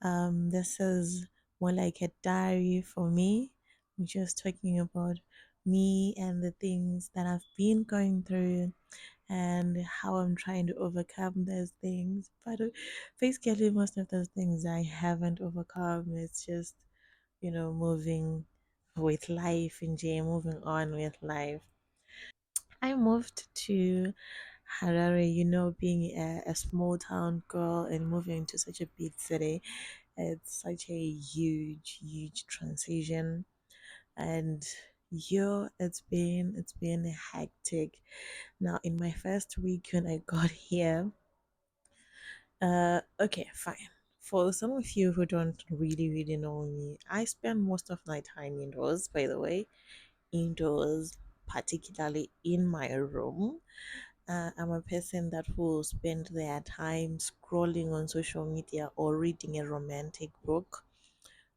This is more like a diary for me. I'm just talking about me and the things that I've been going through and how I'm trying to overcome those things. But basically, most of those things I haven't overcome. It's just, moving with life in J, moving on with life. I moved to Harare, being a small town girl and moving to such a big city. It's such a huge, huge transition, and it's been hectic. Now, in my first week when I got here, okay, fine. For some of you who don't really, really know me, I spend most of my time indoors. By the way, indoors, particularly in my room. I'm a person that will spend their time scrolling on social media or reading a romantic book,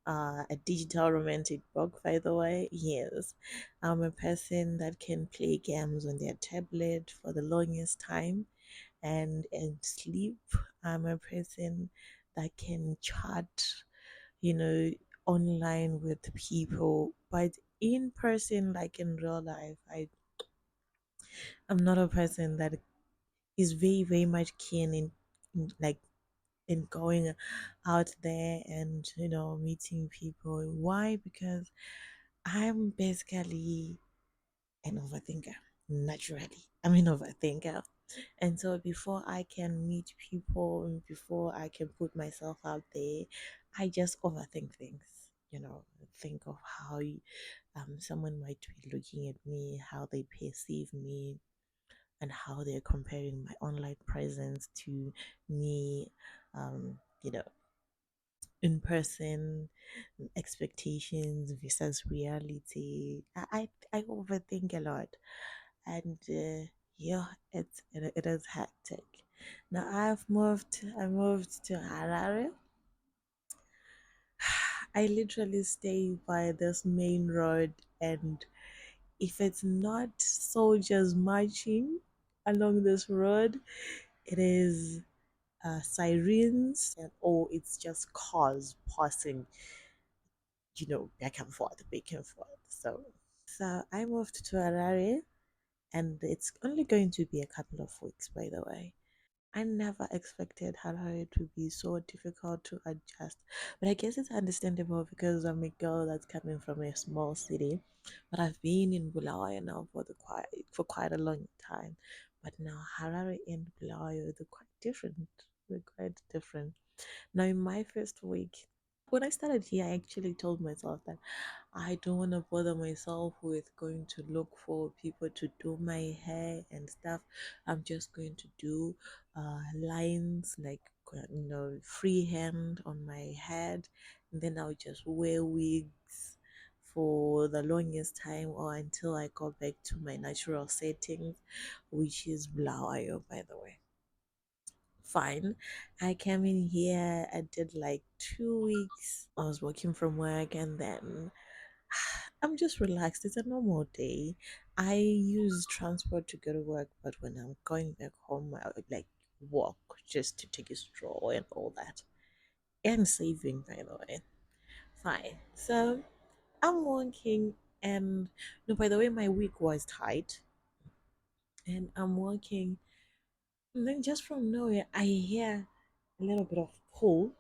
a digital romantic book, by the way. Yes, I'm a person that can play games on their tablet for the longest time and sleep. I'm a person that can chat, you know, online with people, but in person, like in real life, I'm not a person that is very, very much keen in like in going out there and meeting people. Why? Because I'm basically an overthinker. Naturally, I'm an overthinker. And so before I can meet people and before I can put myself out there, I just overthink things. Think of how someone might be looking at me, how they perceive me, and how they're comparing my online presence to me, um, you know, in person, expectations versus reality. I overthink a lot, and yeah, it is hectic. Now I moved to Harare. I literally stay by this main road, and if it's not soldiers marching along this road, it is sirens, or it's just cars passing, back and forth, back and forth. So I moved to Harare, and it's only going to be a couple of weeks, by the way. I never expected Harare to be so difficult to adjust, but I guess it's understandable because I'm a girl that's coming from a small city. But I've been in Bulawayo now for quite a long time. But now Harare and Bulawayo, they're quite different. They're quite different. Now, in my first week, when I started here, I actually told myself that I don't want to bother myself with going to look for people to do my hair and stuff. I'm just going to do lines like, freehand on my head, and then I'll just wear wigs for the longest time or until I go back to my natural settings, which is Blawayo, by the way. Fine. I came in here, I did like 2 weeks. I was working from work, and then I'm just relaxed. It's a normal day. I use transport to go to work, but when I'm going back home, I would like walk just to take a stroll and all that. And saving, by the way. Fine. So I'm walking, and no, by the way, my week was tight, and I'm walking, and then just from nowhere, I hear a little bit of pull.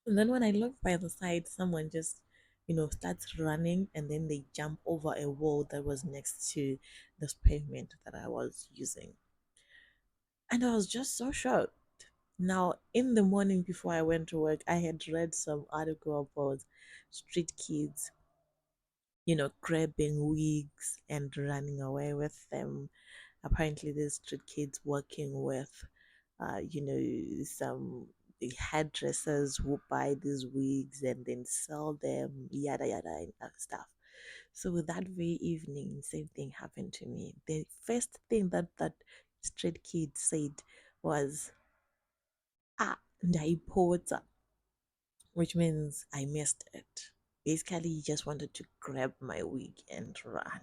And then when I look by the side, someone just, starts running, and then they jump over a wall that was next to this pavement that I was using. And I was just so shocked. Now, in the morning before I went to work, I had read some article about street kids, grabbing wigs and running away with them. Apparently, there's street kids working with, some hairdressers who buy these wigs and then sell them, yada yada and stuff. So that very evening, same thing happened to me. The first thing that street kid said was, "Ah, ndaipota," which means I missed it. Basically, he just wanted to grab my wig and run.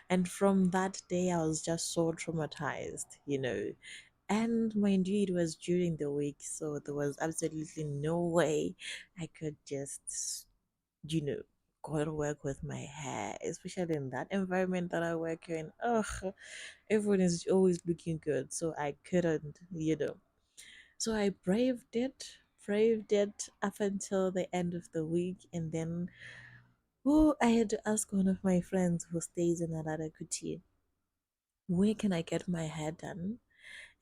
And from that day, I was just so traumatized, And mind you, it was during the week, so there was absolutely no way I could just, you know, go to work with my hair, especially in that environment that I work in. Ugh, everyone is always looking good, so I couldn't. So I braved it up until the end of the week, and then oh, I had to ask one of my friends who stays in Harare, where can I get my hair done?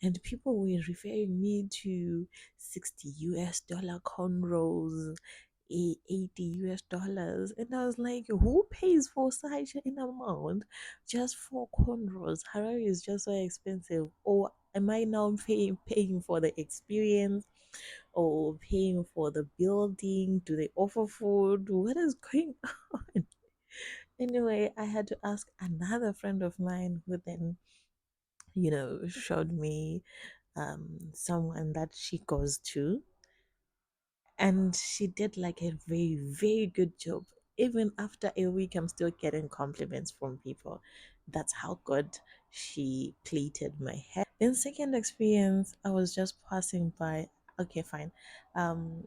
And people were referring me to 60 US dollar cornrows, 80 US dollars. And I was like, who pays for such an amount just for cornrows? Harare is just so expensive. Or am I now paying for the experience or paying for the building? Do they offer food? What is going on? Anyway, I had to ask another friend of mine who then, showed me someone that she goes to, and she did like a very very good job. Even after a week, I'm still getting compliments from people. That's how good she plaited my hair. Then second experience, I was just passing by. Okay, fine. um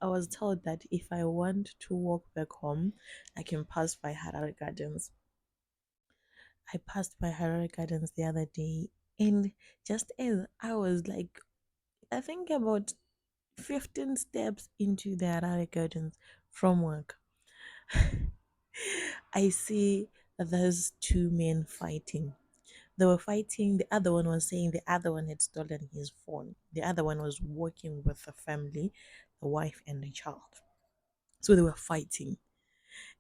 I was told that if I want to walk back home, I can pass by Harare Gardens. I passed by Harare Gardens the other day, and just as I was like, I think about 15 steps into the Harare Gardens from work, I see there's two men fighting. They were fighting. The other one was saying the other one had stolen his phone. The other one was working with a family, a wife and a child. So they were fighting.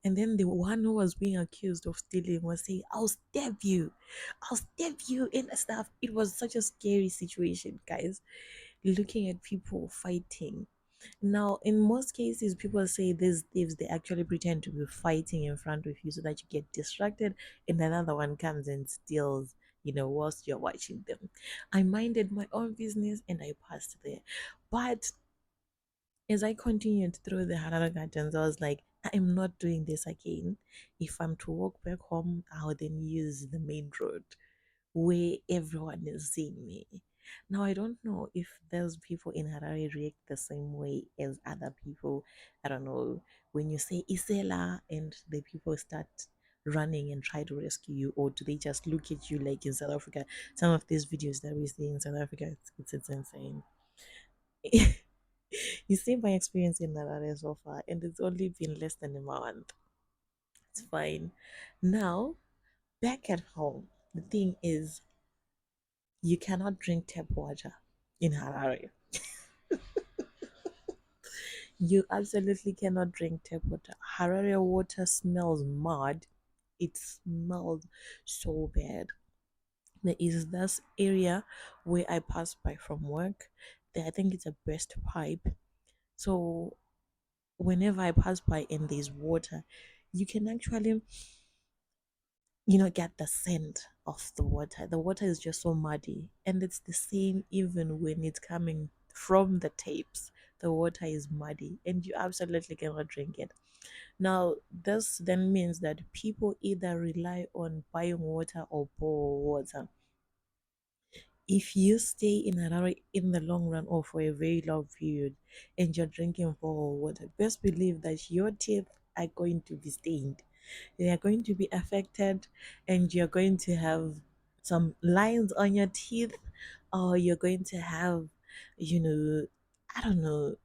And then the one who was being accused of stealing was saying, I'll stab you, and stuff. It was such a scary situation, guys, looking at people fighting. Now, in most cases, people say these thieves, they actually pretend to be fighting in front of you so that you get distracted, and another one comes and steals, whilst you're watching them. I minded my own business and I passed there. But as I continued through the Harara Gardens, I was like, I'm not doing this again. If I'm to walk back home, I'll then use the main road where everyone is seeing me. Now, I don't know if those people in Harare react the same way as other people. I don't know. When you say Isela and the people start running and try to rescue you, or do they just look at you like in South Africa? Some of these videos that we see in South Africa, it's insane. You see my experience in Harare so far, and it's only been less than a month. It's fine. Now, back at home, the thing is, you cannot drink tap water in Harare. You absolutely cannot drink tap water. Harare water smells mud. It smells so bad. There is this area where I pass by from work. There, I think it's a burst pipe. So whenever I pass by and there's water, you can actually, get the scent of the water. The water is just so muddy, and it's the same even when it's coming from the tapes. The water is muddy, and you absolutely cannot drink it. Now, this then means that people either rely on buying water or bore water. If you stay in Harare in the long run or for a very long period and you're drinking bore water, best believe that your teeth are going to be stained. They are going to be affected, and you're going to have some lines on your teeth, or you're going to have, you know, I don't know,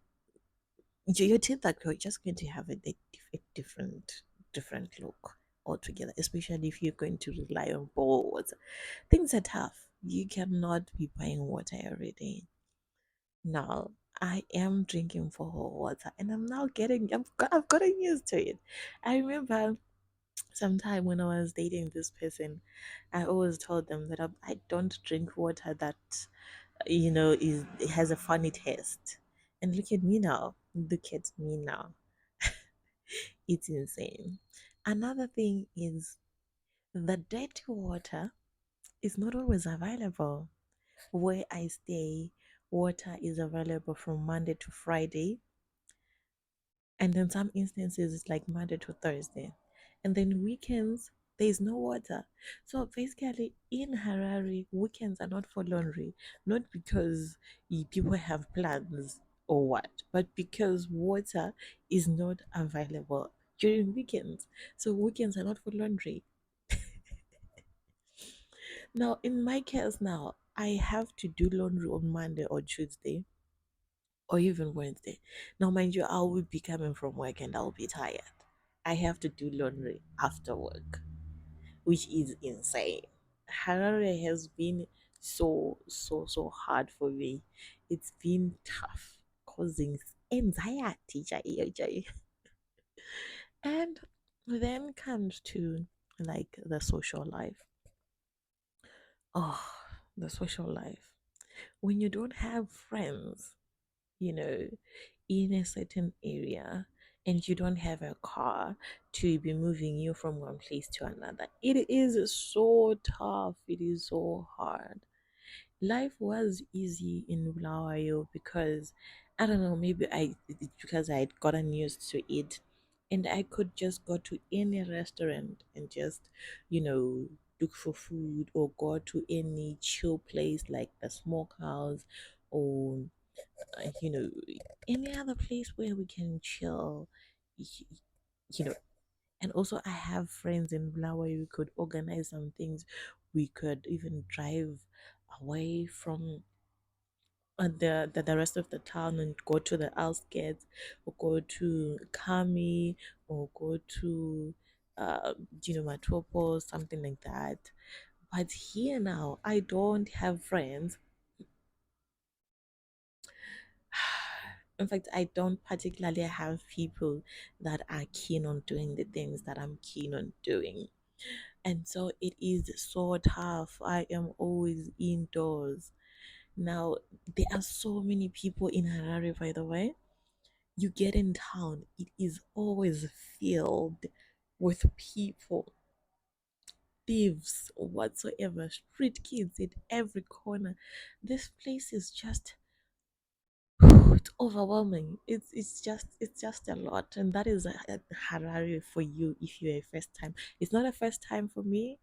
your teeth are just going to have a different look altogether, especially if you're going to rely on bore water. Things are tough. You cannot be buying water every day. Now, I am drinking for water, and I'm now I've gotten used to it. I remember sometime when I was dating this person, I always told them that I don't drink water that is it has a funny taste. And look at me now. Look at me now. It's insane. Another thing is the dirty water is not always available. Where I stay, water is available from Monday to Friday, and in some instances it's like Monday to Thursday. And then weekends, There's no water. So basically, in Harare, weekends are not for laundry, not because people have plans or what, but because water is not available during weekends. So weekends are not for laundry. Now, in my case, now I have to do laundry on Monday or Tuesday or even Wednesday. Now, mind you, I will be coming from work and I'll be tired. I have to do laundry after work, which is insane. Harare has been so hard for me. It's been tough, causing anxiety. And then comes to like the social life. Oh, the social life. When you don't have friends, you know, in a certain area and you don't have a car to be moving you from one place to another, it is so tough. It is so hard. Life was easy in Bulawayo because I don't know, maybe it's because I had gotten used to it and I could just go to any restaurant and just, you know, look for food or go to any chill place like the smokehouse or you know, any other place where we can chill, y- you know. And also, I have friends in Bula where we could organize some things. We could even drive away from the rest of the town and go to the outskirts or go to Kami or go to, Matopo, something like that. But here now, I don't have friends. In fact, I don't particularly have people that are keen on doing the things that I'm keen on doing. And so it is so tough. I am always indoors. Now, there are so many people in Harare, by the way. You get in town, it is always filled with people, thieves, whatsoever, street kids at every corner. This place is just it's overwhelming. It's just a lot, and that is a Harare for you if you're a first time. It's not a first time for me,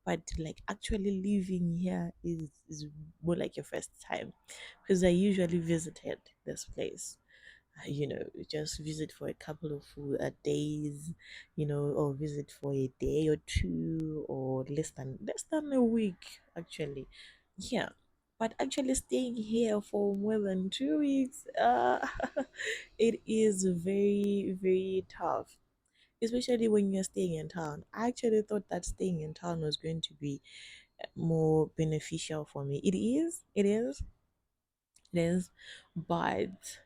but like actually living here is more like your first time because I usually visited this place. Just visit for a couple of days, or visit for a day or two, or less than a week, actually. Yeah, but actually staying here for more than 2 weeks, it is very very tough, especially when you're staying in town. I actually thought that staying in town was going to be more beneficial for me. It is, but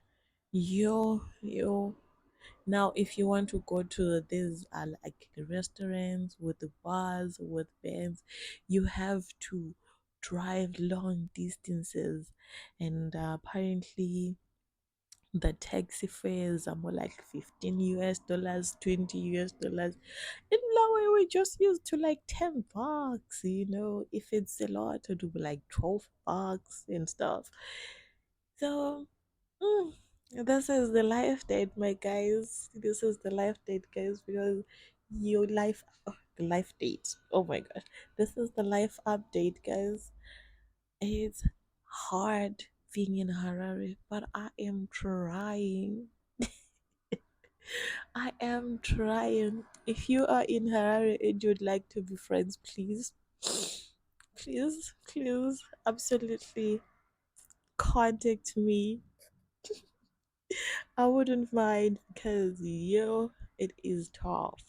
yo now if you want to go to these like restaurants with the bars with bands, you have to drive long distances, and apparently the taxi fares are more like $15, $20. In Malawi, we just used to like $10. If it's a lot, it would be like $12 and stuff. So, mm, this is the life date, my guys. This is the life date, guys, because your life, the life date. Oh my gosh, this is the life update, guys. It's hard being in Harare, but I am trying. I am trying. If you are in Harare and you'd like to be friends, please, please, absolutely contact me. I wouldn't mind because it is tough.